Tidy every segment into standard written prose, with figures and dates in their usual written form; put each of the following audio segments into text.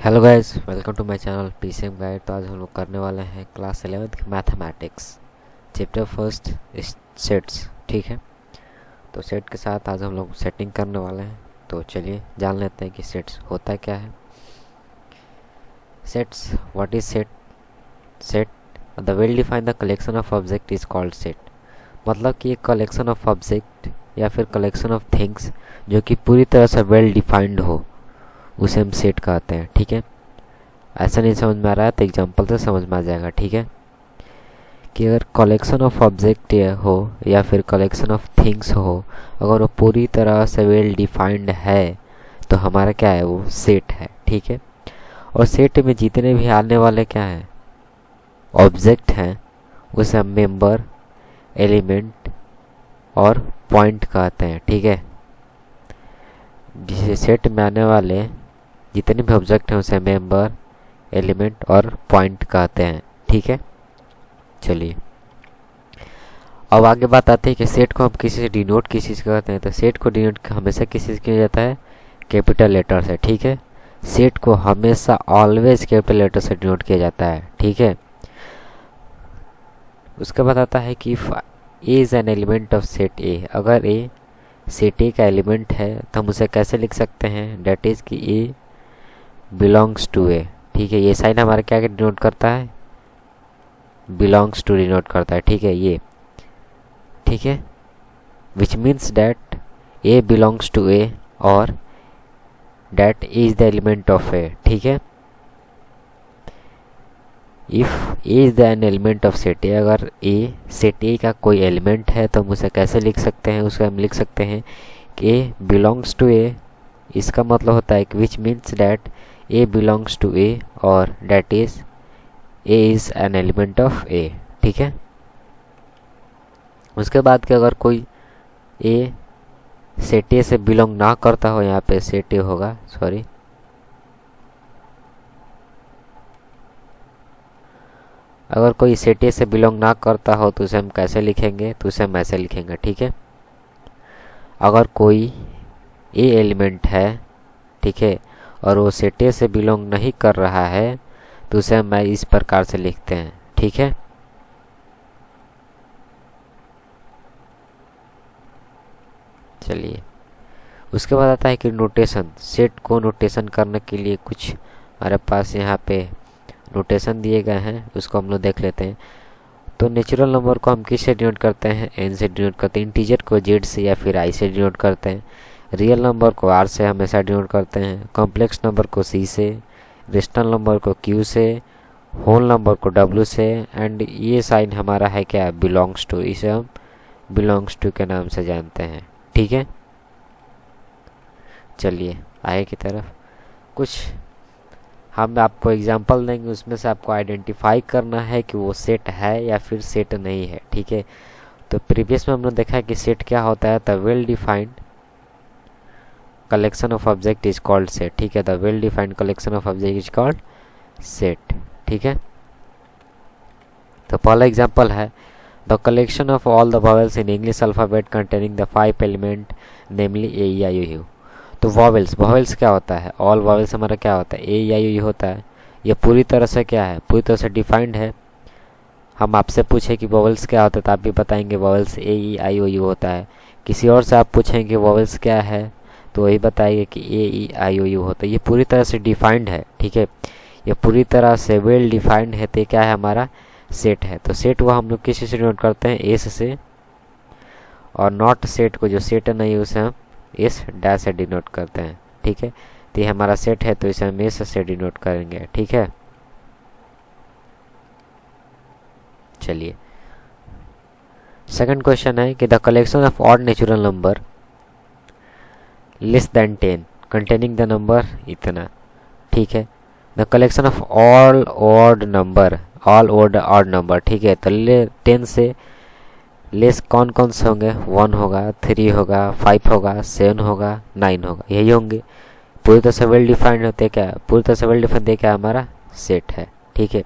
Hello guys, welcome to my channel PCM guide. तो आज हम लोग करने वाले हैं क्लास 11th की मैथमेटिक्स चैप्टर फर्स्ट सेट्स। ठीक है, तो सेट के साथ आज हम लोग सेटिंग करने वाले हैं। तो चलिए जान लेते हैं कि सेट्स होता क्या है। Sets, what is set? Set the well defined the collection of object is called set. मतलब कि एक कलेक्शन ऑफ ऑब्जेक्ट या फिर कलेक्शन ऑफ थिंग्स जो कि पूरी तरह से वेल डिफाइंड हो, उसे हम सेट कहते हैं। ठीक है, ऐसा नहीं समझ में आ रहा है तो एग्जांपल से समझ में आ जाएगा। ठीक है, कि अगर कलेक्शन ऑफ ऑब्जेक्ट हो या फिर कलेक्शन ऑफ थिंग्स हो, अगर वो पूरी तरह से वेल डिफाइंड है तो हमारा क्या है, वो सेट है। ठीक है, और सेट में जितने भी आने वाले क्या हैं, ऑब्जेक्ट हैं, उसे हम मेंबर, एलिमेंट और पॉइंट कहते हैं। ठीक है, जिसे सेट में आने वाले जितने भी ऑब्जेक्ट हैं उसे मेंबर, एलिमेंट और पॉइंट कहते हैं। ठीक है, चलिए अब आगे बात आती है कि सेट को हम किसी से डिनोट किसी से करते हैं। तो सेट को डिनोट हमेशा किसी से किया जाता है, कैपिटल लेटर से। ठीक है, सेट को हमेशा ऑलवेज कैपिटल लेटर से डिनोट किया जाता है। ठीक है, उसके बाद आता है कि A is an element of set A. अगर ए सेट ए का एलिमेंट है तो हम उसे कैसे लिख सकते हैं, डेट इज कि ए बिलोंग्स टू ए। ठीक है, ये साइन हमारा क्या डिनोट करता है, बिलोंग्स टू डिनोट करता है। ठीक है, ये ठीक है, which means that A belongs to A और that is the element of A. ठीक है, if A is the an element of set A, अगर ए सेट ए का कोई एलिमेंट है तो हम उसे कैसे लिख सकते हैं, उसे हम लिख सकते हैं कि ए बिलोंग्स टू ए। इसका मतलब होता है कि which means that A belongs to A और that is A is an element of A. ठीक है, उसके बाद कि अगर कोई ए सेट ए से बिलोंग ना करता हो, यहाँ पे सेट ए होगा, सॉरी, अगर कोई सेट ए से बिलोंग ना करता हो तो उसे हम कैसे लिखेंगे, तो उसे हम ऐसे लिखेंगे। ठीक है, अगर कोई ए एलिमेंट है, ठीक है, और वो सेट ए से बिलोंग नहीं कर रहा है तो उसे हम इस प्रकार से लिखते हैं। ठीक है, चलिए उसके बाद आता है कि नोटेशन। सेट को नोटेशन करने के लिए कुछ हमारे पास यहाँ पे नोटेशन दिए गए हैं, उसको हम लोग देख लेते हैं। तो नेचुरल नंबर को हम किससे डिनोट करते हैं, एन से डिनोट करते हैं। इंटीजर को जेड से या फिर आई से डिनोट करते हैं। रियल नंबर को आर से हमेशा डिनोट करते हैं। कॉम्प्लेक्स नंबर को सी से, रेशनल नंबर को क्यू से, होल नंबर को डब्ल्यू से, एंड ये साइन हमारा है क्या, बिलोंग्स टू। इसे हम बिलोंग्स टू के नाम से जानते हैं। ठीक है, चलिए आगे की तरफ कुछ हम आपको एग्जांपल देंगे, उसमें से आपको आइडेंटिफाई करना है कि वो सेट है या फिर सेट नहीं है। ठीक है, तो प्रीवियस में हमने देखा है कि सेट क्या होता है, the well defined collection of object is called set. ठीक है, the well defined collection of object is called set. ठीक है, तो पहला एग्जांपल है the collection of all the vowels in English alphabet containing the 5 element namely A E I O U. तो vowels क्या होता है, ऑल वॉवेल्स हमारा क्या होता है, ए ई आई ओ यू होता है। ये पूरी तरह से क्या है, पूरी तरह से डिफाइंड है। हम आपसे पूछे कि वॉवेल्स क्या होता है तो आप भी बताएंगे vowels A E I O you होता है। किसी और से आप पूछेंगे वॉवेल्स क्या है तो वही बताइए कि ए ई आई ओ यू होता है। ये पूरी तरह से डिफाइंड है। ठीक है, ये पूरी तरह से वेल डिफाइंड है, तो क्या है, हमारा सेट है। तो सेट हुआ हम लोग किस से डिनोट करते हैं, एस से, और नॉट सेट को जो सेट नहीं उसे हम एस डैश से डिनोट करते हैं। ठीक है, तो ये हमारा सेट है तो इसे हम एस से डिनोट करेंगे। ठीक है, चलिए सेकंड क्वेश्चन है कि the collection of odd natural number less then 10 containing the number इतना। ठीक है, the collection of all odd number, all odd number. ठीक है, तो 10 से लेस कौन कौन से होंगे, 1 होगा, 3 होगा, 5 होगा, 7 होगा, 9 होगा, यही होंगे। पूरी तरह से वेल डिफाइंड होते क्या, पूरी तरह से वेल डिफाइंड है क्या, हमारा सेट है। ठीक है,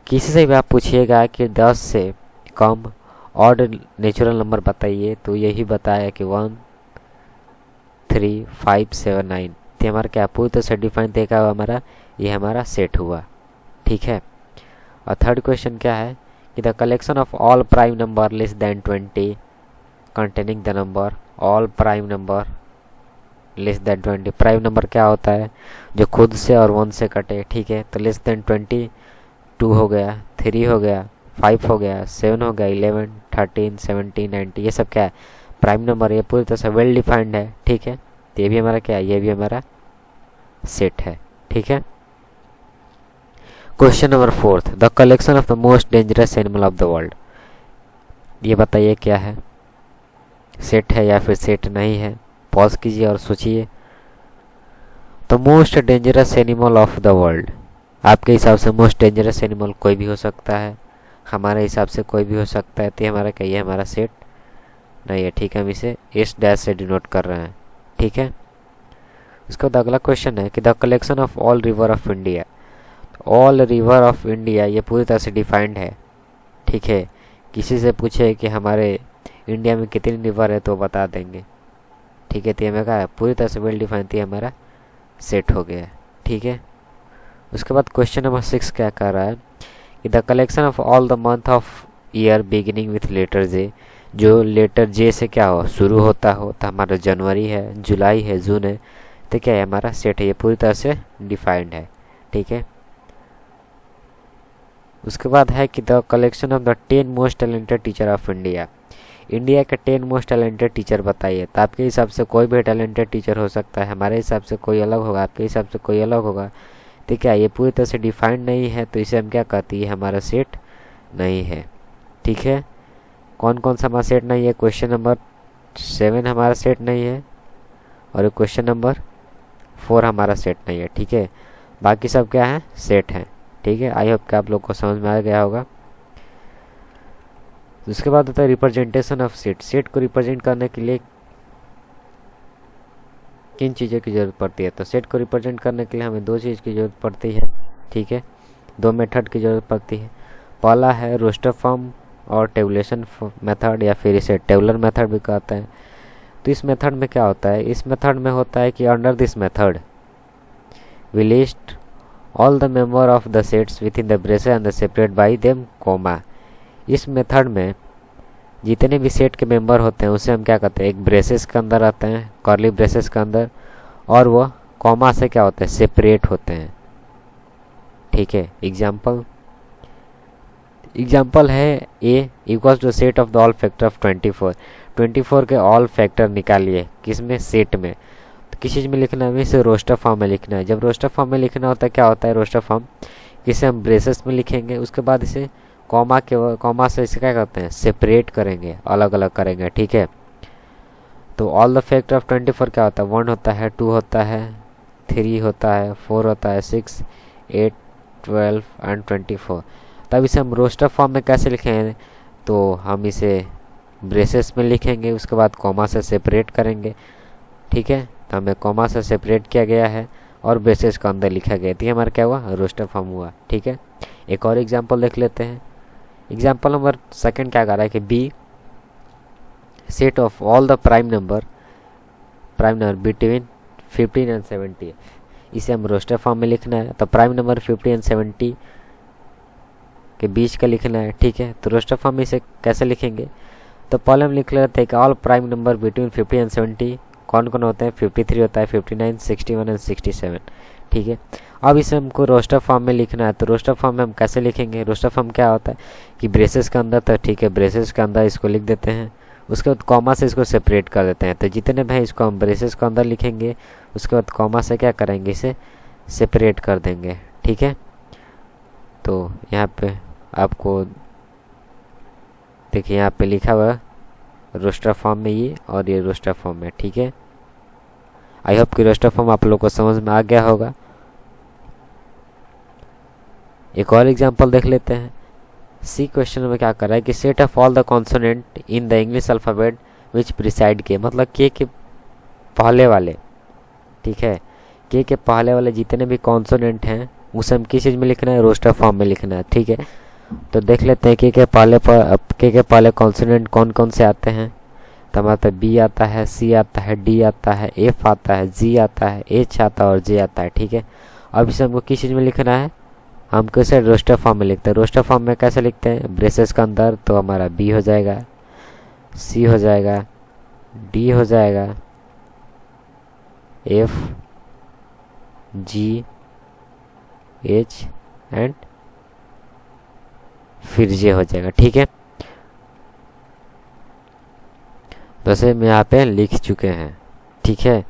किसी से भी आप पूछिएगा कि 10 से कम ऑड नेचुरल नंबर बताइए तो यही बताया कि 1, 3, 5, 7, 9, तो हमारा क्या पूरी तरह से डिफाइन देखा हुआ हमारा, ये हमारा सेट हुआ। ठीक है। और थर्ड क्वेश्चन क्या है कि the collection of all prime number less then 20 containing the number all prime number less then 20। Prime number क्या होता है, जो खुद से और 1 से कटे। ठीक है। तो लेस देन 20 2 हो गया, 3 हो गया, 5 हो गया, 7 हो गया, 11 13 17 19, ये सब क्या है, प्राइम नंबर। ये पूरी तरह से वेल डिफाइंड है। ठीक है। तो ये भी हमारा क्या है, ये भी हमारा सेट है। ठीक है। Question number 4, the collection of the most dangerous animal of the world. ये बताइए क्या है, सेट है या फिर सेट नहीं है। पॉज कीजिए और सोचिए। The most dangerous animal of the world, आपके हिसाब से मोस्ट डेंजरस एनिमल कोई भी हो सकता है, हमारे हिसाब से कोई भी हो सकता है। तो हमारा क्या, ये हमारा सेट नहीं है। ठीक है। हम इसे एस डैश से डिनोट कर रहे हैं। ठीक है। उसके बाद अगला क्वेश्चन है कि the collection of all river of India. All river of India ये पूरी तरह से डिफाइंड है। ठीक है। किसी से पूछे कि हमारे इंडिया में कितनी रिवर है तो बता देंगे। ठीक है। तो हमें क्या है, पूरी तरह से वेल डिफाइंड थी, हमारा सेट हो गया। ठीक है। उसके बाद क्वेश्चन नंबर 6 क्या कर रहा है कि the collection of all the month of year beginning with letter J, जो लेटर जे से क्या हो, शुरू होता हो। तो हमारा जनवरी है, जुलाई है, जून है। तो क्या है, हमारा सेट है, ये पूरी तरह से डिफाइंड है। ठीक है। उसके बाद है कि the collection of the 10 most talented teacher of India. India के 10 मोस्ट टैलेंटेड टीचर बताइए। तो आपके हिसाब से कोई भी टैलेंटेड टीचर हो सकता है, हमारे हिसाब से कोई अलग होगा, आपके हिसाब से कोई अलग होगा। तो क्या ये पूरी तरह से डिफाइंड नहीं है, तो इसे हम क्या कहते हैं, हमारा सेट नहीं है। ठीक है। कौन कौन सा हमारा सेट नहीं है, क्वेश्चन नंबर 7 हमारा सेट नहीं है, और क्वेश्चन नंबर 4 हमारा सेट नहीं है। ठीक है। बाकी सब क्या है, सेट है। ठीक है। आई होप कि आप लोग को समझ में आ गया होगा। उसके बाद होता है रिप्रेजेंटेशन ऑफ सेट। सेट को रिप्रेजेंट करने के लिए किन चीज़ों की ज़रूरत पड़ती है, तो सेट को रिप्रेजेंट करने के लिए हमें 2 चीज़ की ज़रूरत पड़ती है। ठीक है। 2 मेथड की ज़रूरत पड़ती है। पहला है रोस्टर फॉर्म और टेबुलेशन मेथड, या फिर इसे टेबुलर मेथड भी कहते हैं। तो इस मेथड में क्या होता है, इस मेथड में होता है कि under this method we list all the member of the sets within the braces and separate by them comma. इस मेथड में जितने भी सेट के मेंबर होते हैं उसे हम क्या कहते हैं, एक ब्रेसेस के अंदर आते हैं, कर्ली ब्रेसेस के अंदर, और वह कॉमा से क्या होते हैं, सेपरेट होते हैं। ठीक है। एग्जाम्पल है A equals to set of the all factor of 24 के ऑल फैक्टर निकालिए, किसमें, सेट में। तो किस चीज़ में लिखना है, इसे रोस्टर फॉर्म में लिखना है। जब रोस्टर फॉर्म में लिखना होता है, क्या होता है रोस्टर फॉर्म, इसे हम ब्रेसेस में लिखेंगे, उसके बाद इसे कॉमा से इसे क्या करते हैं, सेपरेट करेंगे, अलग अलग करेंगे। ठीक है। तो ऑल द फैक्टर ऑफ 24 क्या होता है, 1 होता है, 2 होता है, 3 होता है, 4 होता है, 6 8 12 एंड 24। तब इसे हम रोस्टर फॉर्म में कैसे लिखेंगे, तो हम इसे ब्रेसेस में लिखेंगे, उसके बाद कॉमा से सेपरेट करेंगे। ठीक है। तो हमें कॉमा से सेपरेट किया गया है और ब्रेसेस का अंदर लिखा गया, तो ये हमारा क्या हुआ, रोस्टर फॉर्म हुआ। ठीक है। एक और एग्जांपल देख लेते हैं। एग्जाम्पल नंबर 2 क्या कर रहा है कि B set of all the prime number between 15 and 70। इसे हम रोस्टर फॉर्म में लिखना है, तो प्राइम नंबर 50 एंड 70 के बीच का लिखना है। ठीक है। तो रोस्टर फॉर्म में इसे कैसे लिखेंगे, तो पहले हम लिख लेते हैं कि all prime number between 50 and 70 कौन कौन होते हैं, 53 होता है, 59 61 एंड 67। ठीक है। अब इसे हमको रोस्टर फॉर्म में लिखना है, तो रोस्टर फॉर्म में हम कैसे लिखेंगे, रोस्टर फॉर्म क्या होता है कि ब्रेसेस के अंदर, तो ठीक है, ब्रेसेस के अंदर इसको लिख देते हैं, उसके बाद कॉमा से इसको सेपरेट कर देते हैं। तो जितने भी हैं इसको हम ब्रेसेस के अंदर लिखेंगे, उसके बाद कॉमा से क्या करेंगे, इसे सेपरेट कर देंगे। ठीक है। तो यहाँ पे आपको देखिए, यहाँ पे लिखा हुआ रोस्टर फॉर्म में ये, और ये रोस्टर फॉर्म में। ठीक है। आई होप कि रोस्टर फॉर्म आप लोग को समझ में आ गया होगा। एक और एग्जांपल देख लेते हैं। सी क्वेश्चन में क्या कर रहा है कि set of all the consonant in the English alphabet which preside के, मतलब के पहले वाले। ठीक है। के पहले वाले जितने भी कॉन्सोनेंट हैं उसे हम किस चीज़ में लिखना है, रोस्टर फॉर्म में लिखना है। ठीक है। तो देख लेते हैं के पहले कॉन्सोनेंट कौन कौन से आते हैं। तो हमारा बी आता है, सी आता है, डी आता है, एफ आता है, जी आता है, एच आता है और जे आता है। ठीक है, अब इसे हमको किस चीज़ में लिखना है, हम कैसे रोस्टर फॉर्म में लिखते हैं। रोस्टर फॉर्म में कैसे लिखते हैं, ब्रेसेस के अंदर, तो हमारा बी हो जाएगा, सी हो जाएगा, डी हो जाएगा, एफ, जी, एच एंड फिर जे हो जाएगा। ठीक है, वैसे हम यहाँ पे लिख चुके हैं। ठीक है,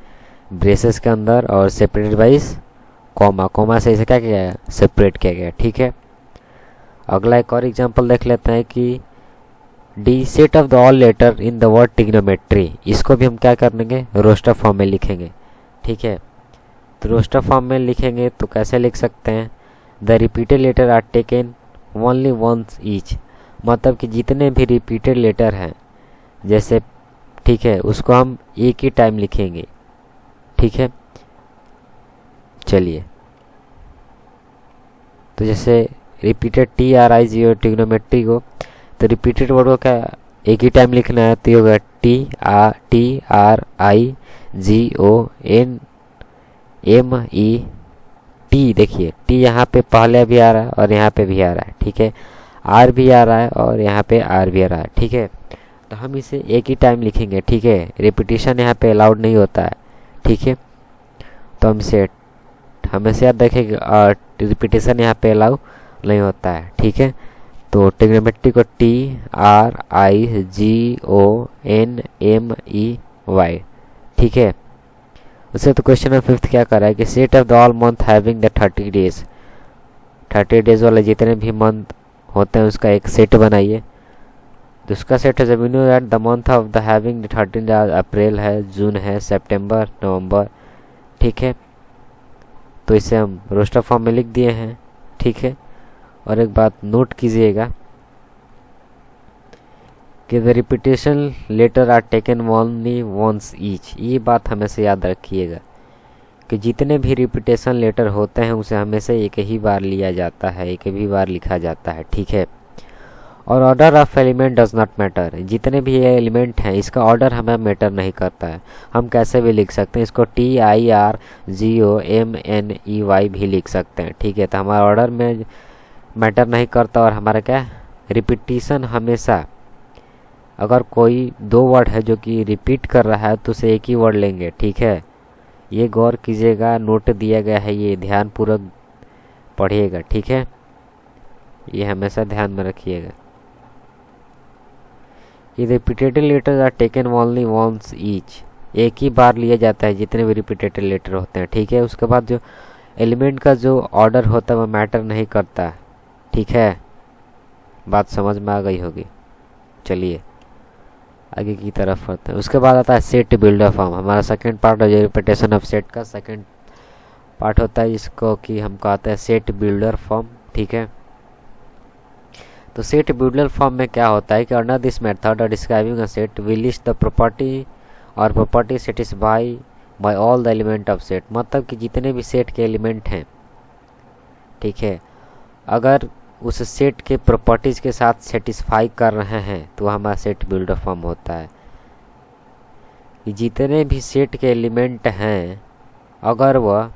ब्रेसेस के अंदर और सेपरेटेड बाई कॉमा, कॉमा से इसे क्या किया गया, सेपरेट किया गया। ठीक है, अगला एक और एग्जांपल देख लेते हैं कि D set of the all letter in the word trigonometry, इसको भी हम क्या करेंगे, रोस्टर फॉर्म में लिखेंगे। ठीक है, तो रोस्टर फॉर्म में लिखेंगे तो कैसे लिख सकते हैं, the repeated letter are taken only once each, मतलब कि जितने भी रिपीटेड लेटर हैं जैसे, ठीक है, उसको हम एक ही टाइम लिखेंगे। ठीक है, चलिए, तो जैसे repeated T R I G trigonometry को, तो रिपीटेड वर्ड को क्या एक ही टाइम लिखना है, तो ये होगा T R I G O N M E T. देखिए टी यहाँ पे पहले भी आ रहा है और यहाँ पे भी आ रहा है। ठीक है, आर भी आ रहा है और यहाँ पे आर भी आ रहा है। ठीक है, तो हम इसे एक ही टाइम लिखेंगे। ठीक है, रिपीटिशन यहाँ पे अलाउड नहीं होता है। ठीक है, तो हम इसे हमेशा याद रखेंगे, रिपीटिशन यहाँ पे अलाउ नहीं होता है। ठीक है, तो ट्रिग्नोमेट्री को T R I G O N M E Y. ठीक है, उससे तो क्वेश्चन नंबर 5 क्या कर रहा है कि set of the all month having the 30 days, 30 days वाले जितने भी मंथ होते हैं उसका एक सेट बनाइए। तो उसका सेट है, जब you know that the month of the having the 30 days April है, जून है, सितंबर, नवंबर। ठीक है, तो इसे हम रोस्टर फॉर्म में लिख दिए हैं। ठीक है, और एक बात नोट कीजिएगा कि the repetition letter are taken only once each, ये बात हमेशा याद रखिएगा कि जितने भी रिपीटेशन लेटर होते हैं उसे हमेशा एक ही बार लिया जाता है, एक ही बार लिखा जाता है। ठीक है, और order of element does not matter, जितने भी ये एलिमेंट हैं इसका ऑर्डर हमें मैटर नहीं करता है, हम कैसे भी लिख सकते हैं। इसको T I R G O M N E Y भी लिख सकते हैं। ठीक है, तो हमारा ऑर्डर में मैटर नहीं करता और हमारा क्या रिपीटिशन हमेशा, अगर कोई दो वर्ड है जो कि रिपीट कर रहा है तो उसे एक ही वर्ड लेंगे। ठीक है, ये गौर कीजिएगा, नोट दिया गया है, ये ध्यानपूर्वक पढ़िएगा। ठीक है, ये हमेशा ध्यान में रखिएगा कि repeated letters are taken only once each, एक ही बार लिया जाता है जितने भी रिपीटेड लेटर होते हैं। ठीक है, उसके बाद जो एलिमेंट का जो ऑर्डर होता है वो मैटर नहीं करता। ठीक है, बात समझ में आ गई होगी। चलिए आगे की तरफ बढ़ते हैं। उसके बाद आता है सेट बिल्डर फॉर्म, हमारा सेकंड पार्ट है जो रिपीटेशन ऑफ सेट का सेकंड पार्ट होता है, जिसको कि हम कहते हैं सेट बिल्डर फॉर्म। ठीक है, तो सेट बिल्डर फॉर्म में क्या होता है कि under this method of describing a set we list the property और property satisfy by all the element of set, मतलब कि जितने भी सेट के एलिमेंट हैं, ठीक है, अगर उस सेट के प्रॉपर्टीज के साथ सेटिस्फाई कर रहे हैं तो हमारा सेट बिल्डर फॉर्म होता है। कि जितने भी सेट के एलिमेंट हैं अगर वह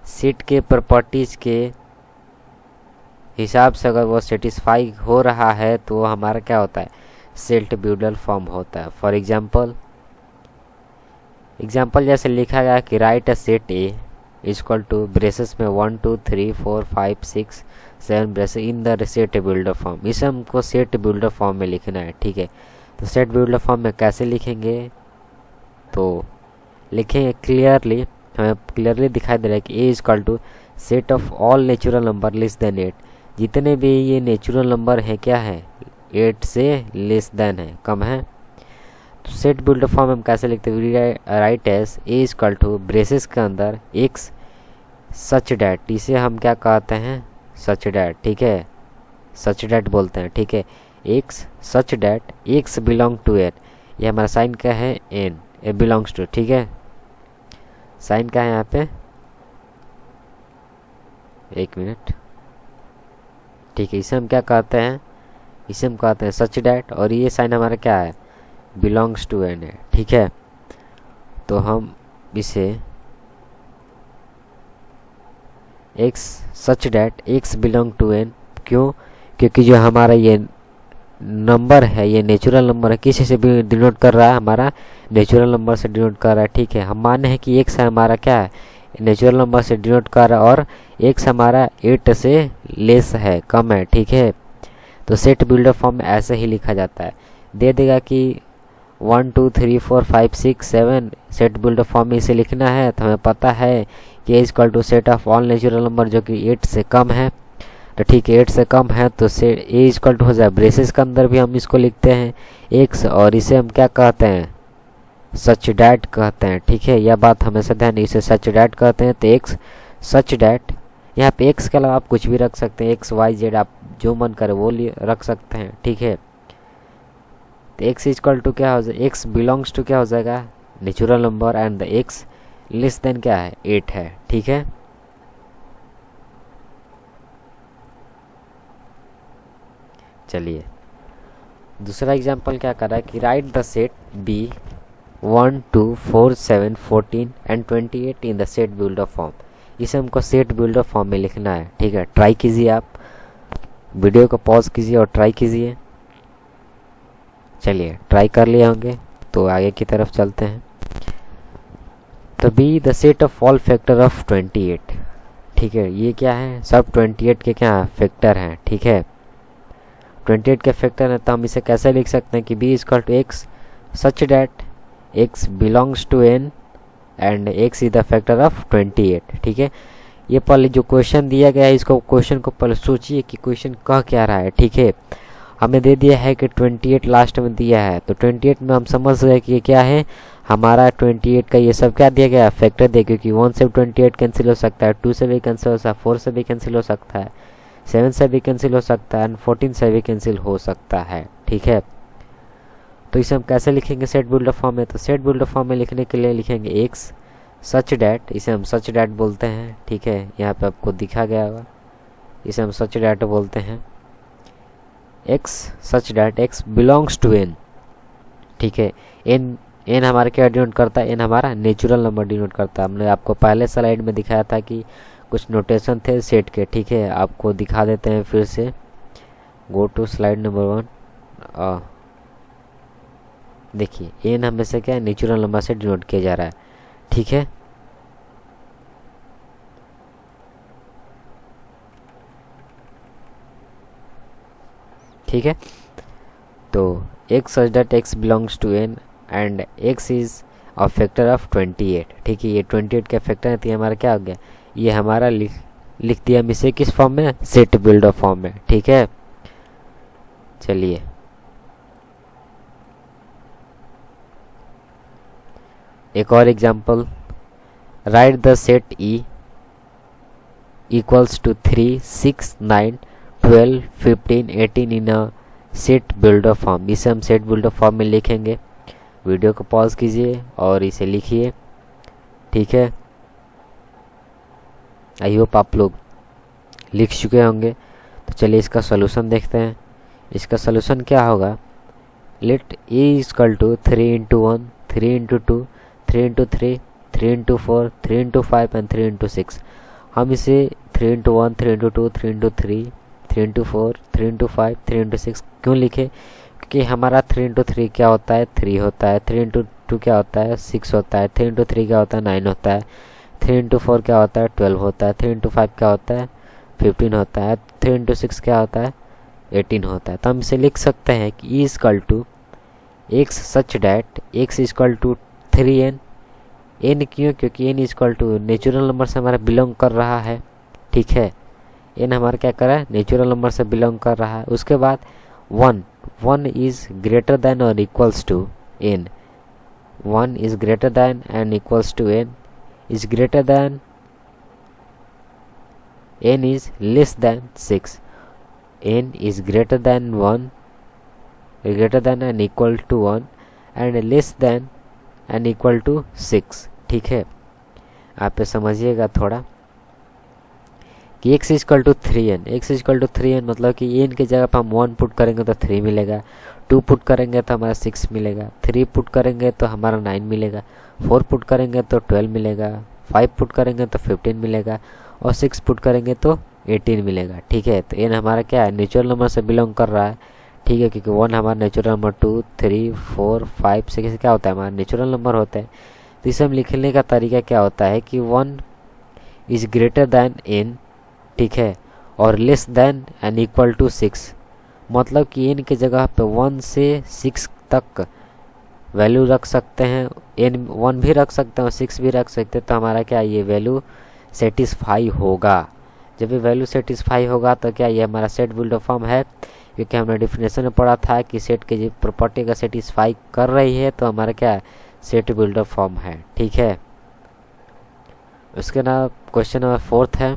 सेट के प्रॉपर्टीज के हिसाब से अगर वो सेटिस्फाई हो रहा है तो हमारा क्या होता है, सेट बिल्डर फॉर्म होता है। फॉर एग्जाम्पल जैसे लिखा गया कि write a set A equal to braces में 1 2 3 4 5 6 7 braces in the set builder form, इसे हमको सेट बिल्डर फॉर्म में लिखना है। ठीक है, तो सेट बिल्डर फॉर्म में कैसे लिखेंगे, तो लिखेंगे क्लियरली, हमें क्लियरली दिखाई दे रहा है कि A equal to set of all natural number less than 8, जितने भी ये नेचुरल नंबर हैं क्या है 8 से लेस देन है, कम है। तो सेट बिल्डर फॉर्म हम कैसे लिखते हैं, write S A equal to braces के अंदर एक्स सच डैट, इसे हम क्या कहते हैं सच डैट। ठीक है, सच डैट बोलते हैं। ठीक है, x such that x belong to N, ये हमारा साइन क्या है एन, ए बिलोंग्स टू। ठीक है, साइन क्या है यहाँ पे, एक मिनट। ठीक है, इसे हम क्या कहते हैं, इसे हम कहते हैं सच डैट, और ये साइन हमारा क्या है बिलोंग्स टू n है, ठीक है। तो हम इसे x such that x belong to n, क्यों? क्योंकि जो हमारा ये नंबर है, ये नेचुरल नंबर है, किसी से भी डिनोट कर रहा है, हमारा नेचुरल नंबर से डिनोट कर रहा है, ठीक है। हम माने हैं कि x हमारा क्या है, नेचुरल नंबर से डिनोट कर रहा है, और x हमारा 8 से लेस है, कम है, ठीक है। तो सेट बिल्डर फॉर्म में ऐसे ही लिखा जाता है, दे देगा कि 1 2 3 4 5 6 7 सेट बिल्डर फॉर्म में इसे लिखना है। तो हमें पता है कि is equal to set of all natural number जो कि 8 से कम है, तो ठीक है 8 से कम है तो से ए इज इक्वल टू हो जाए, ब्रेसेस के अंदर भी हम इसको लिखते हैं x, और इसे हम क्या कहते हैं, सच डैट कहते हैं, ठीक है। यह बात हमेशा ध्यान, इसे सच डैट कहते हैं। तो x सच डैट, यहाँ पे x के अलावा आप कुछ भी रख सकते हैं, x y z आप जो मन करे वो रख सकते हैं, ठीक है। तो x इक्वल टू क्या हो जाएगा, x बिलोंग्स टू क्या हो जाएगा, natural number, and the x less than क्या है, 8 है, ठीक है। चलिए दूसरा एग्जांपल क्या कर रहा है कि right the set b 1 2 4 7 14 and 28 in the set builder form. इसे हमको सेट बिल्डर फॉर्म में लिखना है, ठीक है। ट्राई कीजिए, आप वीडियो को पॉज कीजिए और ट्राई कीजिए। चलिए ट्राई कर लिए होंगे तो आगे की तरफ चलते हैं। तो B the set of all factor of 28, ठीक है। ये क्या है, सब 28 के क्या फैक्टर हैं, ठीक है। 28 के फैक्टर है, तो हम इसे कैसे लिख सकते हैं कि b equal to x such that x belongs to n and x is the factor of 28, ठीक है। ये पहले जो क्वेश्चन दिया गया है, इसको क्वेश्चन को पहले सोचिए कि क्वेश्चन कह क्या रहा है, ठीक है। हमें दे दिया है कि 28 लास्ट में दिया है, तो 28 में हम समझ गए कि क्या है हमारा 28 का ये सब क्या दिया गया है, फैक्टर दिया, क्योंकि 1 से 28 कैंसिल हो सकता है, 2 से भी कैंसिल हो सकता है, 4 से भी कैंसिल हो सकता है, 7 से भी कैंसिल हो सकता है, एंड 14 से भी कैंसिल हो सकता है, ठीक है। तो इसे हम कैसे लिखेंगे सेट बिल्डर फॉर्म में, तो सेट बिल्डर फॉर्म में लिखने के लिए लिखेंगे x सच डैट, इसे हम सच डैट बोलते हैं, ठीक है। यहाँ पे आपको दिखा गया होगा, इसे हम सच डैट बोलते हैं। x such that x belongs to n, ठीक है। n हमारा क्या डिनोट करता है, n हमारा नेचुरल नंबर डिनोट करता है। हमने आपको पहले स्लाइड में दिखाया था कि कुछ नोटेशन थे सेट के, ठीक है। आपको दिखा देते हैं फिर से, गो टू स्लाइड नंबर 1। देखिए n हमेशा क्या है, नेचुरल नंबर से डिनोट किया जा रहा है, ठीक है। ठीक है, तो x such that x belongs to n and x is a factor of 28, ठीक है। ये 28 का फैक्टर है, तो ये हमारा क्या हो गया, ये हमारा लिख दिया हम इसे किस फॉर्म में, सेट बिल्डर फॉर्म में, ठीक है। चलिए एक और example, write the set E equals to 3 6 9 12 15 18 in a set builder form. इसे हम सेट बिल्डर फॉर्म में लिखेंगे। वीडियो को पॉज कीजिए और इसे लिखिए, ठीक है। आई होप आप लोग लिख चुके होंगे। तो चलिए इसका सॉल्यूशन देखते हैं। इसका सॉल्यूशन क्या होगा, let A equal to 3 into 1 3 into 2 3 into 3 3 into 4 3 into 5 and 3 into 6। हम इसे 3 into 1 3 into 2 3 into 3 3 into 4 3 into 5 3 into 6 क्यों लिखे, क्योंकि हमारा 3 इंटू 3 क्या होता है, 3 होता है, 3 इंटू 2 क्या होता है, 6 होता है, 3 इंटू 3 क्या होता है, 9 होता है, 3 इंटू 4 क्या होता है, 12 होता है, 3 इंटू 5 क्या होता है, 15 होता है, 3 इंटू 6 क्या होता है, 18 होता है। तो हम इसे लिख सकते हैं कि E equal to x such that x equal to 3n। n क्यों, क्योंकि n equal to natural number से हमारा बिलोंग कर रहा है, ठीक है। n हमारा क्या कर रहा है, नेचुरल नंबर से बिलोंग कर रहा है। उसके बाद 1 इज ग्रेटर देन और equals to n, 1 is greater than and equals to n is greater than, n is less than 6, n is greater than 1 greater than and equal to 1 and less than and equal to 6, ठीक है। आप समझिएगा थोड़ा कि x equal to 3n, x equal to 3n मतलब कि n की जगह पर हम 1 पुट करेंगे तो 3 मिलेगा, 2 पुट करेंगे तो हमारा 6 मिलेगा, 3 पुट करेंगे तो हमारा 9 मिलेगा, 4 पुट करेंगे तो 12 मिलेगा, 5 पुट करेंगे तो 15 मिलेगा और 6 पुट करेंगे तो 18 मिलेगा। ठीक है, तो n हमारा क्या है, नेचुरल नंबर से बिलोंग कर रहा है। ठीक है, क्योंकि 1 हमारा नेचुरल नंबर, 2 3 4 5 6 क्या होता है, हमारा नेचुरल नंबर होता है। तो इसे हम लिखने का तरीका क्या होता है कि 1 इज ग्रेटर दैन n, ठीक है, और less than and equal to 6, मतलब कि n की जगह पे 1 से 6 तक वैल्यू रख सकते हैं, n 1 भी रख सकते हैं और 6 भी रख सकते हैं। तो हमारा क्या ये वैल्यू सेटिस्फाई होगा। जब ये वैल्यू सेटिस्फाई होगा तो क्या ये हमारा सेट बिल्डर फॉर्म है, क्योंकि हमने डिफिनेशन में पढ़ा था कि सेट की प्रॉपर्टी का सेटिस्फाई कर रही है तो हमारा क्या सेट बिल्डर फॉर्म है। ठीक है, उसके ना क्वेश्चन नंबर 4 है,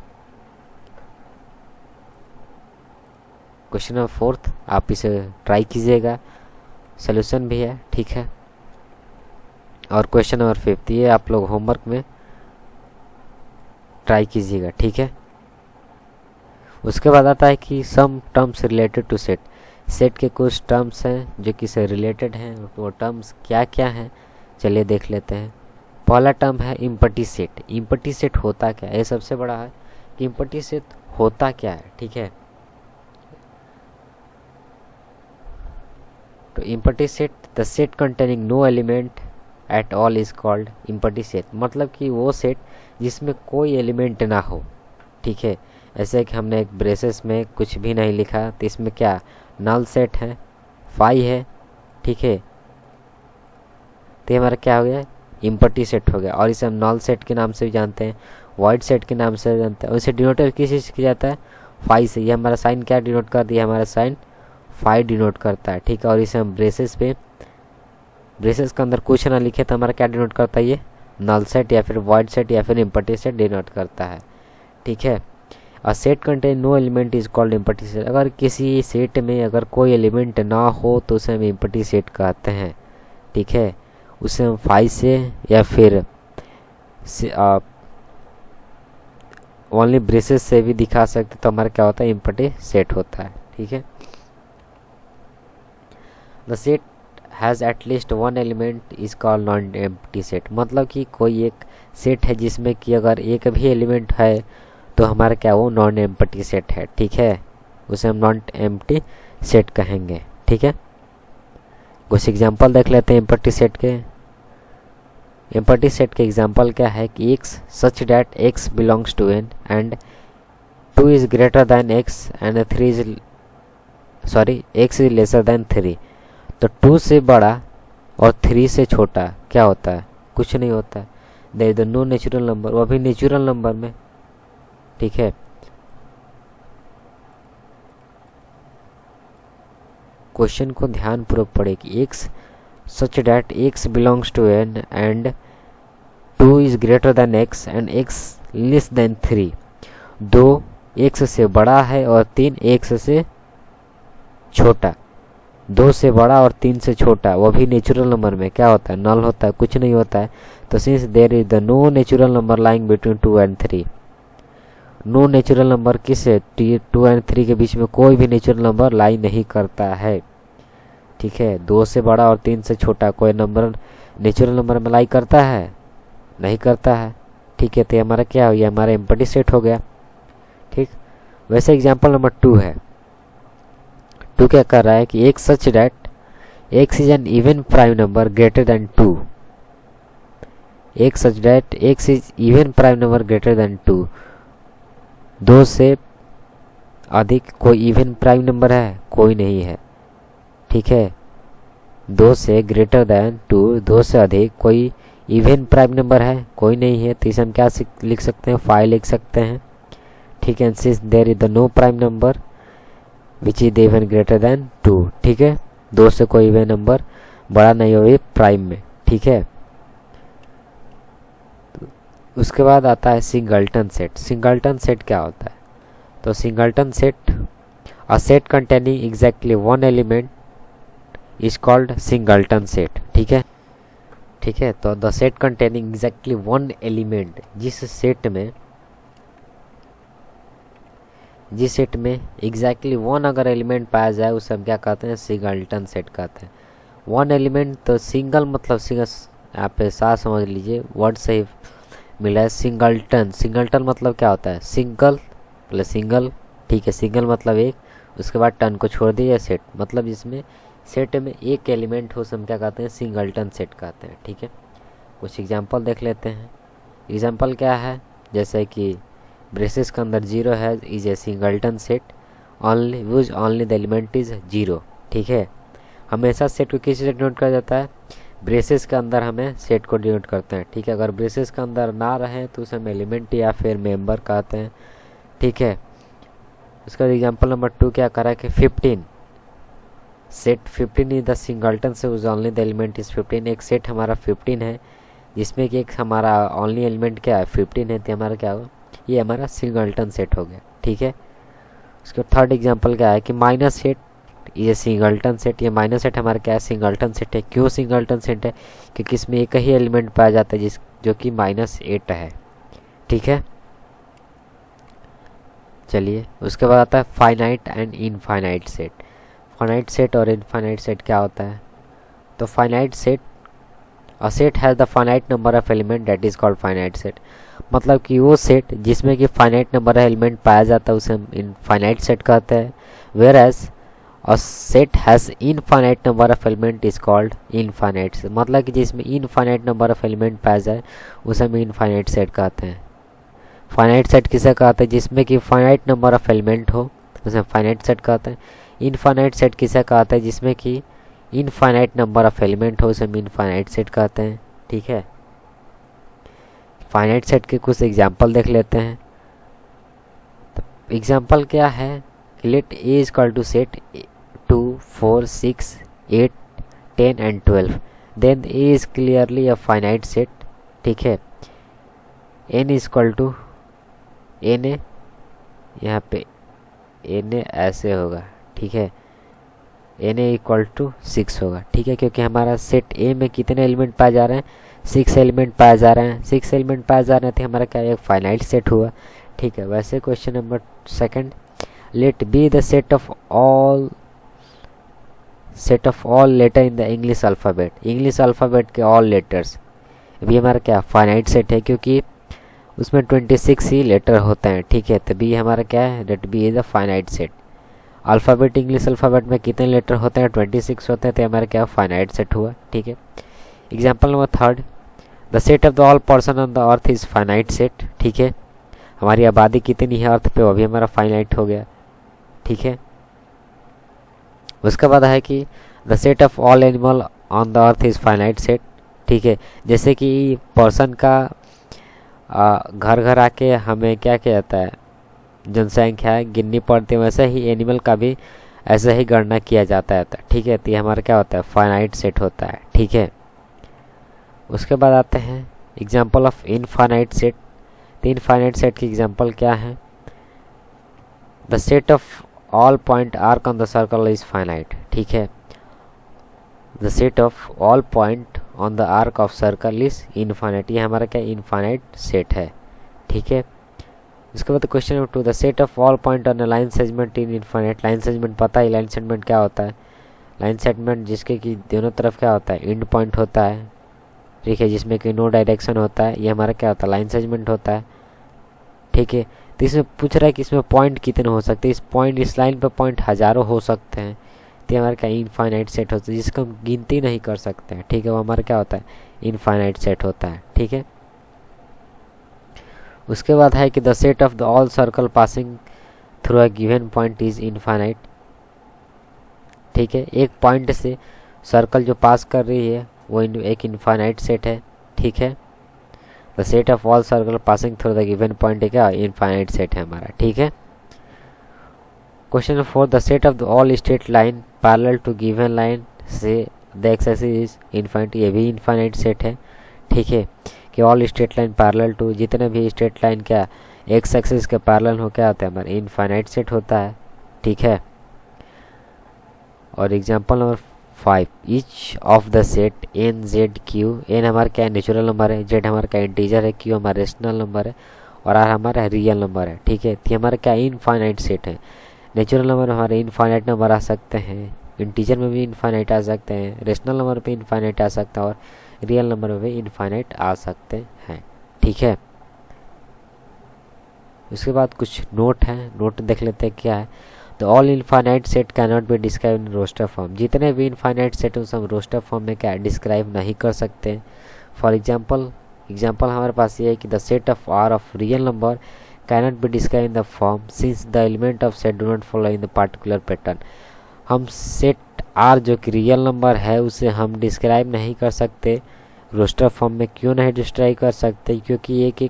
क्वेश्चन नंबर 4 आप इसे ट्राई कीजिएगा, सॉल्यूशन भी है। ठीक है, और क्वेश्चन नंबर 5 ये आप लोग होमवर्क में ट्राई कीजिएगा। ठीक है, उसके बाद आता है कि some terms related to set, set के कुछ टर्म्स हैं जो कि से रिलेटेड हैं, वो टर्म्स क्या क्या हैं चलिए देख लेते हैं। पहला टर्म है इम्पटी सेट। इम्पटी सेट होता क्या है, ये सबसे बड़ा है कि इम्पटी सेट होता क्या है। ठीक है, तो empty set the set containing no element at all is called empty set, मतलब कि वो सेट जिसमें कोई एलिमेंट ना हो। ठीक है, ऐसे कि हमने एक ब्रेसेस में कुछ भी नहीं लिखा तो इसमें क्या नल सेट है, फाई है। ठीक है, तो ये हमारा क्या हो गया, इम्पटी सेट हो गया, और इसे हम नल सेट के नाम से भी जानते हैं, वाइड सेट के नाम से जानते हैं। और इसे डिनोट किस चीज़ किया जाता है, फाई से। ये हमारा साइन क्या डिनोट कर दिया, हमारा साइन फाई डिनोट करता है। ठीक है, और इसे हम ब्रेसेस पे, ब्रेसेस के अंदर कुछ ना लिखे तो हमारा क्या डिनोट करता है, ये नल सेट या फिर वाइड सेट या फिर इम्पटी सेट डिनोट करता है। ठीक है, a set contain no element is called empty set, अगर किसी सेट में अगर कोई एलिमेंट ना हो तो उसे हम इम्पटी सेट कहते हैं। ठीक है, उसे हम फाई से या फिर ओनली ब्रेसेस से भी दिखा सकते, तो हमारा क्या होता है, इम्पटी सेट होता है। ठीक है, the set has at least one element is called non empty set, मतलब कि कोई एक सेट है जिसमें कि अगर एक भी एलिमेंट है तो हमारा क्या वो नॉन एम्प्टी सेट है। ठीक है, उसे हम नॉन एम्प्टी सेट कहेंगे। ठीक है, कुछ एग्जांपल देख लेते हैं एम्प्टी सेट के। एम्प्टी सेट के एग्जांपल क्या है कि x such that x belongs to N and 2 is greater than x and 3 is x is lesser than 3, तो 2 से बड़ा और 3 से छोटा क्या होता है, कुछ नहीं होता है। There is no natural number, वो भी नेचुरल नंबर में। ठीक है, क्वेश्चन को ध्यान पूर्वक पढ़े कि x such that x belongs to N and 2 is greater than x and x less than 3, 2 x से बड़ा है और 3 एक्स से छोटा। 2 से बड़ा और 3 से छोटा, वो भी नेचुरल नंबर में क्या होता है, नल होता है, कुछ नहीं होता है। तो since there is the no natural number lying between 2 and 3, no natural number किस है, 2 एंड 3 के बीच में कोई भी नेचुरल नंबर लाई नहीं करता है। ठीक है, 2 से बड़ा और 3 से छोटा कोई नंबर नेचुरल नंबर में लाई करता है, नहीं करता है। ठीक है, तो हमारा क्या हो गया, हमारा एम्प्टी सेट हो गया। ठीक, वैसे एग्जांपल नंबर 2 है। 2 क्या कर रहा है कि एक सच that x is an even prime number greater than 2, एक सच that x is even prime number greater than 2, 2 से अधिक कोई इवन प्राइम नंबर है, कोई नहीं है। ठीक है, 2 से ग्रेटर दैन 2, 2 से अधिक कोई इवन प्राइम नंबर है, कोई नहीं है। तो इसे हम क्या लिख सकते हैं, फाई लिख सकते हैं। ठीक है, since there is the no prime number which is even greater than 2। ठीक है, 2 से कोई इवन नंबर बड़ा नहीं हो प्राइम में। ठीक है, उसके बाद आता है सिंगल्टन सेट। सिंगल्टन सेट क्या होता है, तो singleton set a set containing exactly one element is called singleton set. ठीक है, ठीक है, तो the set containing exactly one element, जिस सेट में जिस सेट में एग्जैक्टली वन अगर एलिमेंट पाया जाए उसे हम क्या कहते हैं, सिंगलटन सेट कहते हैं। वन एलिमेंट तो सिंगल मतलब सिंगल, यहाँ पे साथ समझ लीजिए, वर्ड से ही मिला है सिंगलटन। सिंगलटन मतलब क्या होता है, सिंगल प्लस सिंगल, ठीक है, सिंगल मतलब एक, उसके बाद टन को छोड़ दिया सेट, मतलब जिसमें सेट में एक एलिमेंट हो उसे हम क्या कहते हैं, सिंगलटन सेट कहते हैं। ठीक है, कुछ एग्जांपल देख लेते हैं। एग्जांपल क्या है, जैसे कि ब्रेसेस के अंदर 0 है, is a singleton set, only use only the element is 0। ठीक है, हमेशा सेट को किसी से डिनोट किया जाता है, ब्रेसेस के अंदर हमें सेट को डिनोट करते हैं। ठीक है, अगर ब्रेसेस के अंदर ना रहे तो उसे हम एलिमेंट या फिर मेंबर कहते हैं। ठीक है, उसका एग्जांपल नंबर 2 क्या करा है कि 15 सेट 15 इज द सिंगलटन से use only the element is 15। एक सेट हमारा 15 है जिसमें कि एक हमारा ओनली एलिमेंट क्या है, 15 है, तो हमारा क्या होगा, ये हमारा सिंगलटन सेट हो गया। ठीक है, उसके थर्ड एग्जांपल क्या है कि माइनस सेट, ये सिंगलटन सेट, ये माइनस सेट हमारा क्या है, सिंगलटन सेट है। क्यों सिंगलटन सेट है, क्योंकि इसमें एक ही एलिमेंट पाया जाता है जिस जो कि -8 है। ठीक है, चलिए उसके बाद आता है finite and infinite set. Finite set और इनफाइनाइट सेट क्या होता है, तो finite set, a set has the finite number of element that is called finite set. मतलब कि वो सेट जिसमें कि फाइनाइट नंबर ऑफ एलिमेंट पाया जाता है उसे हम इनफाइनाइट सेट कहते हैं। Whereas a set has infinite number of element is called infinite set. मतलब कि जिसमें इनफाइनाइट नंबर ऑफ एलिमेंट पाया जाए उसे हम इनफाइनाइट सेट कहते हैं। फाइनाइट सेट किसे कहते हैं, जिसमें कि फाइनाइट नंबर ऑफ एलिमेंट हो उसे फाइनाइट सेट कहते हैं। इनफाइनाइट सेट किसे कहते हैं, जिसमें कि इनफाइनाइट नंबर ऑफ एलिमेंट हो उसे हम इनफाइनाइट सेट कहते हैं। ठीक है, फाइनाइट सेट के कुछ एग्जांपल देख लेते हैं। तो एग्जांपल क्या है कि let A is equal to set 2, 4, 6, 8, 10 and 12, then A is clearly a finite set. ठीक है, N is equal to N A, यहाँ पे एन ए ऐसे होगा। ठीक है, एन ए इक्वल टू 6 होगा। ठीक है, क्योंकि हमारा सेट ए में कितने एलिमेंट पाए जा रहे हैं, 6 एलिमेंट पाए जा रहे हैं। 6 एलिमेंट पाए जा रहे थे, हमारा क्या एक फाइनाइट सेट हुआ। ठीक है, वैसे question number 2, let B the set of all letter in the English alphabet. English alphabet के ऑल लेटर्स, अभी हमारा क्या फाइनाइट सेट है क्योंकि उसमें 26 ही लेटर होते हैं। ठीक है, तो बी हमारा क्या है, let B is a finite set. Alphabet English alphabet में कितने लेटर होते हैं, 26 होते हैं, तो हमारा क्या फाइनाइट सेट हुआ। ठीक है, example number 3, the set of the all person on the earth is finite set. ठीक है, हमारी आबादी कितनी है अर्थ पे, वो भी हमारा फाइनाइट हो गया। ठीक है, उसके बाद है कि the set of all animal on the earth is finite set. ठीक है, जैसे कि पर्सन का घर घर आके हमें क्या किया जाता है, जनसंख्या गिननी पड़ती है, वैसे ही एनिमल का भी ऐसे ही गणना किया जाता है। ठीक है, तो ये हमारा क्या होता है, फाइनाइट सेट होता है। ठीक है, उसके बाद आते हैं एग्जांपल ऑफ इनफाइनाइट सेट। तो इनफाइनाइट सेट की एग्जांपल क्या है, the set of all point arc on the circle is finite. ठीक है, the set of all point on the arc of circle is infinite, ये हमारा क्या इनफाइनाइट सेट है। ठीक है, उसके बाद question number 2, the set of all point on a line segment in infinite. Line segment पता है, लाइन सेगमेंट क्या होता है, लाइन सेगमेंट जिसके कि दोनों तरफ क्या होता है, एंड पॉइंट होता है। ठीक है, जिसमें कि नो डायरेक्शन होता है, ये हमारा क्या होता है, लाइन सेगमेंट होता है। ठीक है, तो इसमें पूछ रहा है कि इसमें पॉइंट कितने हो सकते हैं, इस लाइन पर पॉइंट हज़ारों हो सकते हैं, तो हमारा क्या इनफाइनाइट सेट होता है, जिसको हम गिनती नहीं कर सकते हैं। ठीक है, वो हमारा क्या होता है, इनफाइनाइट सेट होता है। ठीक है, उसके बाद है कि the set of the all circle passing through a given point is infinite. ठीक है, एक पॉइंट से सर्कल जो पास कर रही है वो एक इनफाइनाइट सेट है। ठीक है, the set of all circle passing through the given point क्या इनफाइनाइट सेट है हमारा। ठीक है, question number 4, the set of the all straight line parallel to given line से द एक्सिस इज इनफाइनाइट, ये भी इनफाइनाइट सेट है। ठीक है, कि all straight line parallel to, जितने भी स्ट्रेट लाइन क्या एक्स एक्सिस के पैरेलल हो क्या होता है, हमारा इनफाइनाइट सेट होता है। ठीक है, और example number 5, each of the set N Z Q, N हमारा क्या नेचुरल नंबर है, जेड हमारा क्या इंटीजर है, क्यू हमारा रेशनल नंबर है, और आर हमारा रियल नंबर है, ठीक है। तो ये हमारा क्या इनफाइनाइट सेट है। नेचुरल नंबर में हमारे इनफाइनाइट नंबर आ सकते हैं, इंटीजर में भी इनफाइनाइट आ सकते हैं, रेशनल नंबर पे इनफाइनाइट आ सकता है और रियल नंबर में भी इनफाइनाइट आ सकते हैं, ठीक है। उसके बाद कुछ नोट है, नोट देख लेते हैं क्या है। तो all infinite set can not be describe in roster form. जितने भी इनफाइनाइट सेट उसे हम रोस्टर फॉर्म में क्या डिस्क्राइब नहीं कर सकते। फॉर एग्जाम्पल हमारे पास ये है कि the set of R of real number can not be describe in the form since the element of set do not follow in the particular pattern. हम सेट आर जो कि रियल नंबर है उसे हम डिस्क्राइब नहीं कर सकते roster form में। क्यों नहीं डिस्क्राइब कर सकते? क्योंकि एक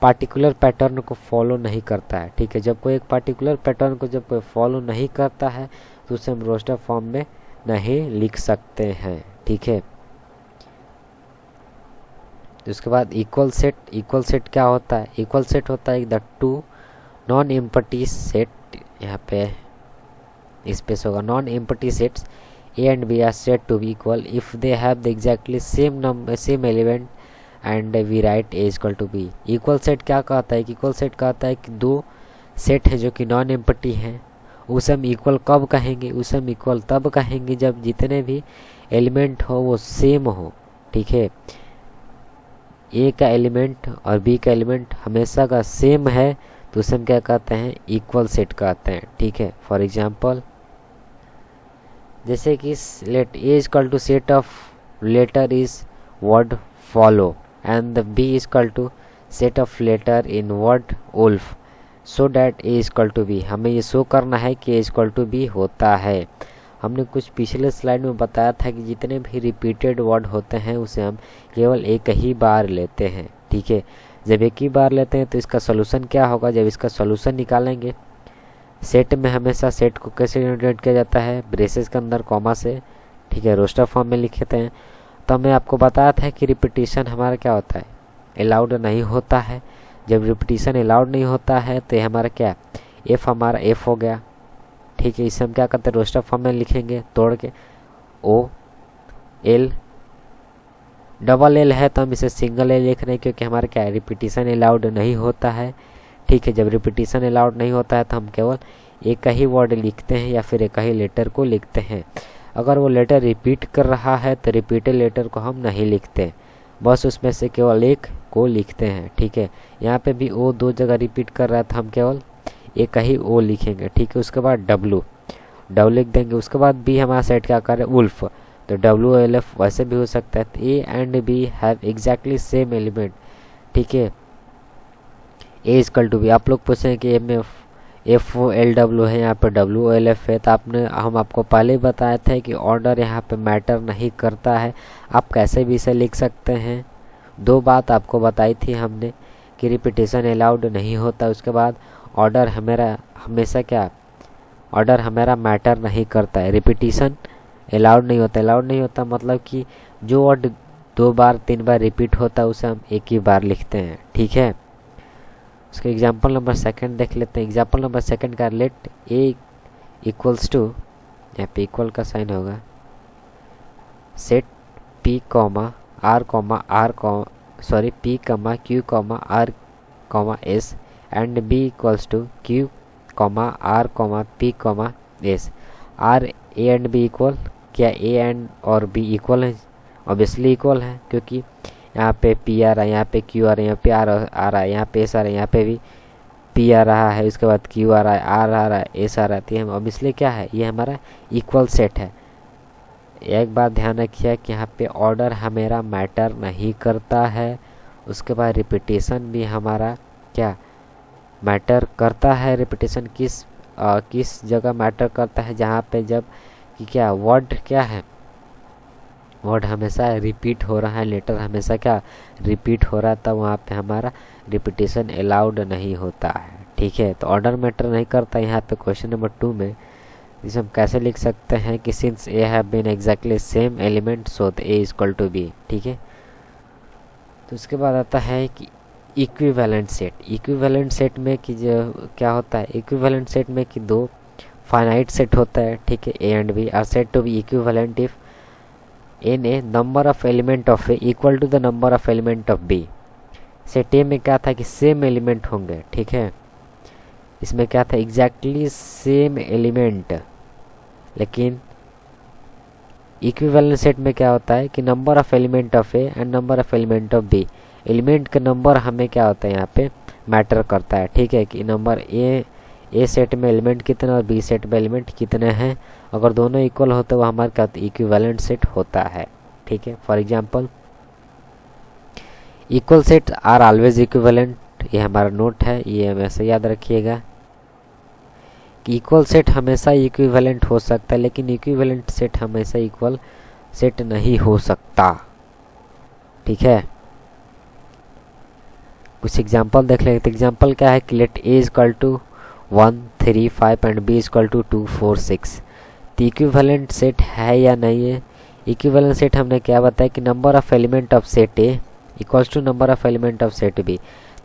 पार्टिकुलर पैटर्न को फॉलो नहीं करता है, ठीक है। जब कोई एक पार्टिकुलर पैटर्न को जब कोई फॉलो नहीं करता है तो उसे हम रोस्टर फॉर्म में नहीं लिख सकते हैं, ठीक है। तो उसके बाद इक्वल सेट क्या होता है? इक्वल सेट होता है the two non empty set, यहाँ पे स्पेस होगा, non empty sets A and B are set to B equal if they have the exactly same element and we write A equal to B. Equal set क्या कहता है? Equal set कहता है कि दो सेट है जो कि नॉन एम्प्टी हैं, उसे हम इक्वल कब कहेंगे? उसे हम इक्वल तब कहेंगे जब जितने भी एलिमेंट हो वो सेम हो, ठीक है। ए का एलिमेंट और बी का एलिमेंट हमेशा का सेम है तो उसे हम क्या कहते हैं? इक्वल सेट कहते हैं, ठीक है। फॉर एग्जाम्पल जैसे कि let A equal to set of letter is word follow and the b is equal to set of letter in word wolf so that a is equal to b। हमें ये show करना है कि a is equal to b होता है। हमने कुछ पिछले स्लाइड में बताया था कि जितने भी रिपीटेड वर्ड होते हैं उसे हम केवल एक ही बार लेते हैं, ठीक है। जब एक ही बार लेते हैं तो इसका सोल्यूशन क्या होगा? जब इसका सोल्यूशन निकालेंगे सेट में हमेशा सेट को कैसे डिनोट किया जाता है? ब्रेसेस के अंदर कॉमा से, ठीक है। रोस्टर फॉर्म में लिखते हैं। तो मैं आपको बताया था कि रिपीटिशन हमारा क्या होता है? अलाउड नहीं होता है। जब रिपीटिशन अलाउड नहीं होता है तो ये हमारा क्या एफ हमारा एफ हो गया, ठीक है। इसे हम क्या करते हैं? रोस्टर फॉर्म में लिखेंगे तोड़ के, ओ एल डबल एल है तो हम इसे सिंगल एल लिख रहे हैं क्योंकि हमारा क्या है? रिपीटिशन अलाउड नहीं होता है, ठीक है। जब रिपीटिशन अलाउड नहीं होता है तो हम केवल एक ही वर्ड लिखते हैं या फिर एक ही लेटर को लिखते हैं। अगर वो लेटर रिपीट कर रहा है तो रिपीटेड लेटर को हम नहीं लिखते, बस उसमें से केवल एक को लिखते हैं, ठीक है। यहाँ पे भी ओ दो जगह रिपीट कर रहा है तो हम केवल एक ही ओ लिखेंगे, ठीक है। उसके बाद डब्लू लिख देंगे। उसके बाद बी हमारा सेट क्या करे? उल्फ, तो डब्लू एल एफ वैसे भी हो सकता है। A and B have exactly same element, ठीक है। A equal to B. आप लोग पूछें कि M F O L W है, यहाँ पर डब्ल्यू एल एफ है। तो हम आपको पहले ही बताया था कि ऑर्डर यहाँ पे मैटर नहीं करता है, आप कैसे भी इसे लिख सकते हैं। दो बात आपको बताई थी हमने कि रिपीटिशन अलाउड नहीं होता। उसके बाद ऑर्डर हमेशा क्या? ऑर्डर हमारा मैटर नहीं करता है। रिपीटिशन अलाउड नहीं होता मतलब कि जो वर्ड दो बार तीन बार रिपीट होता है उसे हम एक ही बार लिखते हैं, ठीक है। उसके एग्जाम्पल नंबर सेकंड देख लेते हैं। एग्जाम्पल नंबर सेकंड का लेट ए इक्वल्स टू, यहाँ पे इक्वल का साइन होगा, set P comma P comma Q comma R comma S and B equals to Q comma R comma P comma S. Are A and B equal, क्या A and और B equal है? Obviously equal है क्योंकि यहाँ पे P आ रहा है, यहाँ पे क्यू आ रहा है, यहाँ पे आर आ रहा है, यहाँ पे एस आ रहा है, यहाँ पे भी पी आ रहा है, उसके बाद क्यू आ रहा है, आर आ रहा है, एस आ रहा है। तो ये ऑब्वियसली क्या है? ये हमारा इक्वल सेट है। एक बात ध्यान रखिए कि यहाँ पे ऑर्डर हमारा मैटर नहीं करता है। उसके बाद रिपीटेशन भी हमारा क्या मैटर करता है? रिपीटेशन किस जगह मैटर करता है? जहाँ पे जब कि क्या वर्ड क्या है, वर्ड हमेशा रिपीट हो रहा है, लेटर हमेशा क्या रिपीट हो रहा है, तब वहाँ पे हमारा रिपीटेशन अलाउड नहीं होता है, ठीक है। तो ऑर्डर मैटर नहीं करता। यहाँ पे क्वेश्चन नंबर 2 में इसे हम कैसे लिख सकते हैं कि since A have been exactly same element so A equal to B, ठीक है। तो उसके बाद आता है कि इक्विवेलेंट सेट में कि जो क्या होता है? इक्विवेलेंट सेट में कि दो फाइनाइट सेट होता है, ठीक है। A and B are set to be equivalent if n A number of element of A equal to the number of element of B, set A में क्या था कि सेम एलिमेंट होंगे, ठीक है। इसमें क्या था, एग्जैक्टली सेम एलिमेंट। लेकिन इक्विवेलेंट सेट में क्या होता है कि number of element of A and number of element of B, element का नंबर हमें क्या होता है यहाँ पे मैटर करता है, ठीक है। कि नंबर ए सेट में एलिमेंट कितने और बी सेट में एलिमेंट कितने हैं, अगर दोनों इक्वल हो तो वो हमारे क्या इक्विवेलेंट सेट होता है, ठीक है। For example equal set are always equivalent, ये हमारा नोट है, ये हमेशा याद रखिएगा कि इक्वल सेट हमेशा इक्विवेलेंट हो सकता है, लेकिन इक्विवेलेंट सेट हमेशा इक्वल सेट नहीं हो सकता, ठीक है। कुछ एग्जांपल देख लेते। एग्जांपल क्या है कि let A equal to 1 3 5 and B equal to 2 4 6, तो इक्विवेलेंट सेट है या नहीं है। इक्विवेलेंट सेट हमने क्या बताया कि number of element of set A equals to number of element of set B.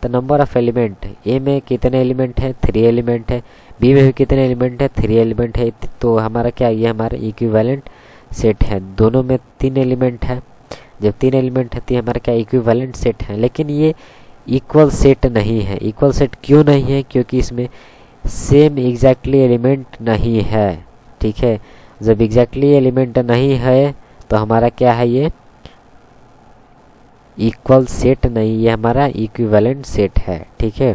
तो नंबर ऑफ एलिमेंट ए में कितने एलिमेंट है, 3 एलिमेंट है, बी में भी कितने एलिमेंट है, 3 एलिमेंट है। तो हमारा क्या, ये हमारा इक्विवेलेंट सेट है। दोनों में 3 एलिमेंट है, जब 3 एलिमेंट है तो ये हमारा क्या इक्विवेलेंट सेट है। लेकिन ये इक्वल सेट नहीं है। इक्वल सेट क्यों नहीं है, क्योंकि इसमें सेम एग्जैक्टली एलिमेंट नहीं है, ठीक है। जब एग्जैक्टली एलिमेंट नहीं है तो हमारा क्या है, ये इक्वल सेट नहीं, ये हमारा इक्विवेलेंट सेट है, ठीक है।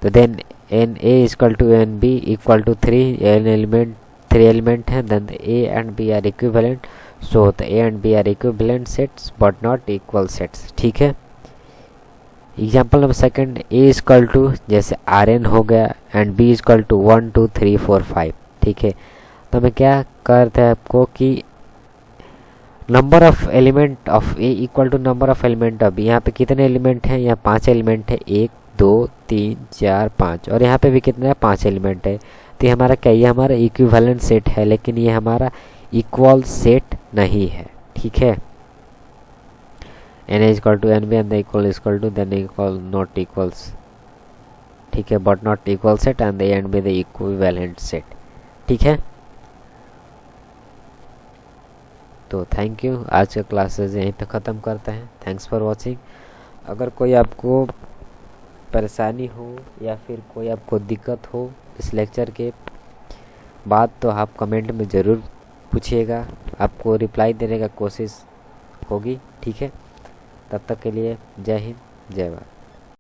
तो then N A equal to N B equal to 3 element है, then A and B are equivalent, so the A and B are equivalent sets but not equal sets, ठीक है। Example number second, A equal to जैसे R N हो गया and B equal to 1 2 3 4 5, ठीक है। तो हमें क्या करते हैं आपको कि number of element of A equal to number of element of B. यहाँ पे कितने एलिमेंट हैं, यहाँ 5 एलिमेंट है, 1 2 3 4 5, और यहाँ पे भी कितने 5 एलिमेंट है। तो ये हमारा क्या, ये हमारा इक्विवेलेंट सेट है, लेकिन ये हमारा इक्वल सेट नहीं है, ठीक है। N A equal to N B and equal to then equal not equals, ठीक है, but not equal set and A and B the equivalent set, ठीक है। तो थैंक यू, आज का क्लासेस यहीं पे ख़त्म करते हैं। Thanks for watching. अगर कोई आपको परेशानी हो या फिर कोई आपको दिक्कत हो इस लेक्चर के बाद, तो आप कमेंट में ज़रूर पूछिएगा, आपको रिप्लाई देने का कोशिश होगी, ठीक है। तब तक के लिए जय हिंद, जय भारत।